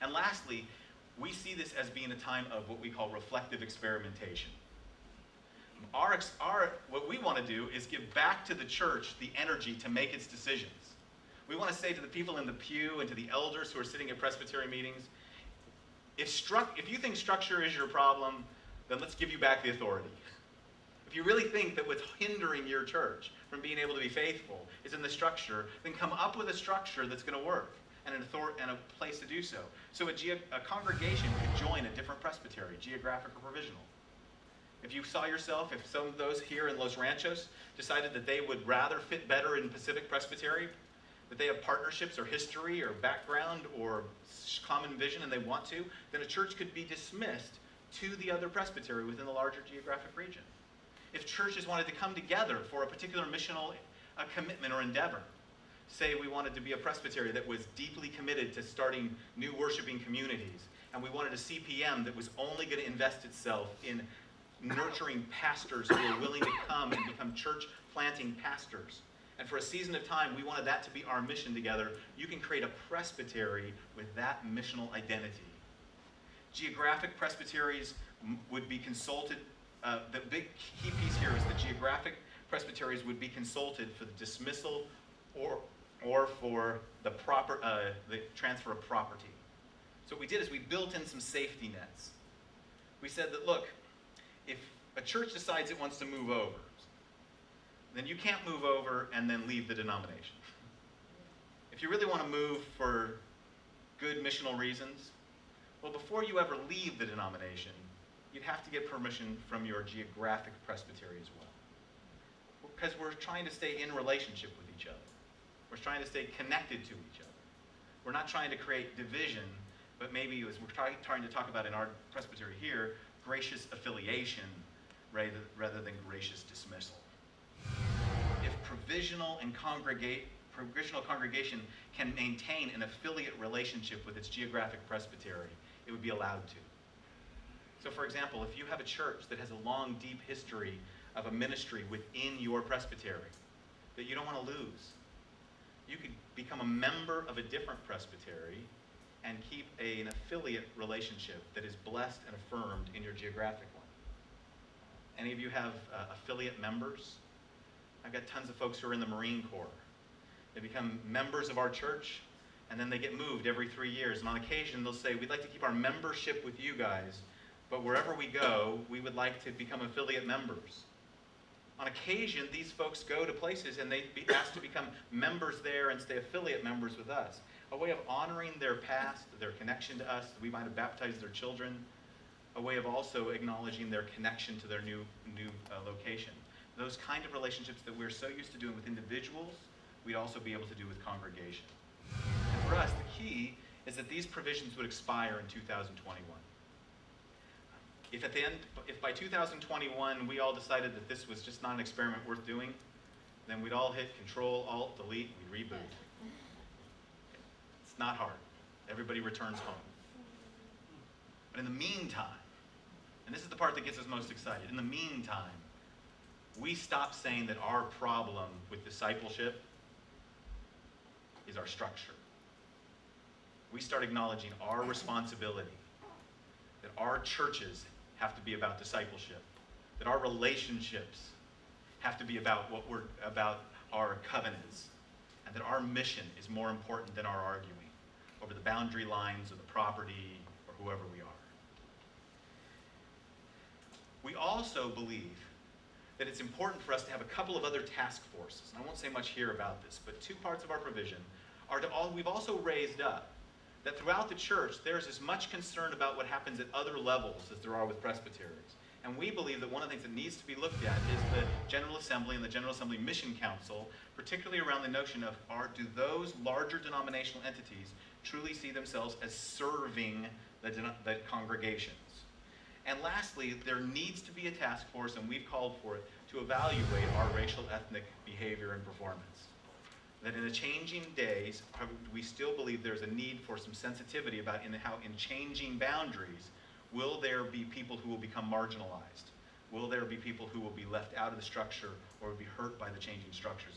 And lastly, we see this as being a time of what we call reflective experimentation. What we want to do is give back to the church the energy to make its decisions. We want to say to the people in the pew and to the elders who are sitting at presbytery meetings, if you think structure is your problem, then let's give you back the authority. If you really think that what's hindering your church from being able to be faithful is in the structure, then come up with a structure that's going to work and a place to do so. So a congregation could join a different presbytery, geographic or provisional. If you saw yourself, if some of those here in Los Ranchos decided that they would rather fit better in Pacific Presbytery, that they have partnerships or history or background or common vision and they want to, then a church could be dismissed to the other presbytery within the larger geographic region. If churches wanted to come together for a particular missional commitment or endeavor, say we wanted to be a presbytery that was deeply committed to starting new worshiping communities, and we wanted a CPM that was only going to invest itself in nurturing pastors who are willing to come and become church planting pastors. And for a season of time, we wanted that to be our mission together. You can create a presbytery with that missional identity. Geographic presbyteries would be consulted. The big key piece here is that geographic presbyteries would be consulted for the dismissal or for the transfer of property. So what we did is we built in some safety nets. We said that, look, if a church decides it wants to move over, then you can't move over and then leave the denomination. If you really want to move for good missional reasons, well, before you ever leave the denomination, you'd have to get permission from your geographic presbytery as well. Because we're trying to stay in relationship with each other. We're trying to stay connected to each other. We're not trying to create division, but maybe as we're trying to talk about in our presbytery here, gracious affiliation rather than gracious dismissal. If provisional congregation can maintain an affiliate relationship with its geographic presbytery, it would be allowed to. So for example, if you have a church that has a long, deep history of a ministry within your presbytery that you don't want to lose, you could become a member of a different presbytery and keep an affiliate relationship that is blessed and affirmed in your geographic one. Any of you have affiliate members? I've got tons of folks who are in the Marine Corps. They become members of our church, and then they get moved every 3 years. And on occasion, they'll say, we'd like to keep our membership with you guys, but wherever we go, we would like to become affiliate members. On occasion, these folks go to places and they be asked to become members there and stay affiliate members with us. A way of honoring their past, their connection to us. We might have baptized their children. A way of also acknowledging their connection to their new location. Those kind of relationships that we're so used to doing with individuals, we'd also be able to do with congregation. And for us, the key is that these provisions would expire in 2021. If by 2021 we all decided that this was just not an experiment worth doing, then we'd all hit Control, Alt, Delete, we'd reboot. It's not hard. Everybody returns home. But in the meantime, and this is the part that gets us most excited, in the meantime, we stop saying that our problem with discipleship is our structure. We start acknowledging our responsibility, that our churches have to be about discipleship, that our relationships have to be about our covenants, and that our mission is more important than our arguing over the boundary lines of the property or whoever we are. We also believe that it's important for us to have a couple of other task forces. And I won't say much here about this, but two parts of our provision are we've also raised up that throughout the church there's as much concern about what happens at other levels as there are with presbyteries. And we believe that one of the things that needs to be looked at is the General Assembly and the General Assembly Mission Council, particularly around the notion of do those larger denominational entities truly see themselves as serving the congregations? And lastly, there needs to be a task force, and we've called for it, to evaluate our racial ethnic behavior and performance. That in the changing days, we still believe there's a need for some sensitivity about how in changing boundaries, will there be people who will become marginalized? Will there be people who will be left out of the structure or will be hurt by the changing structures?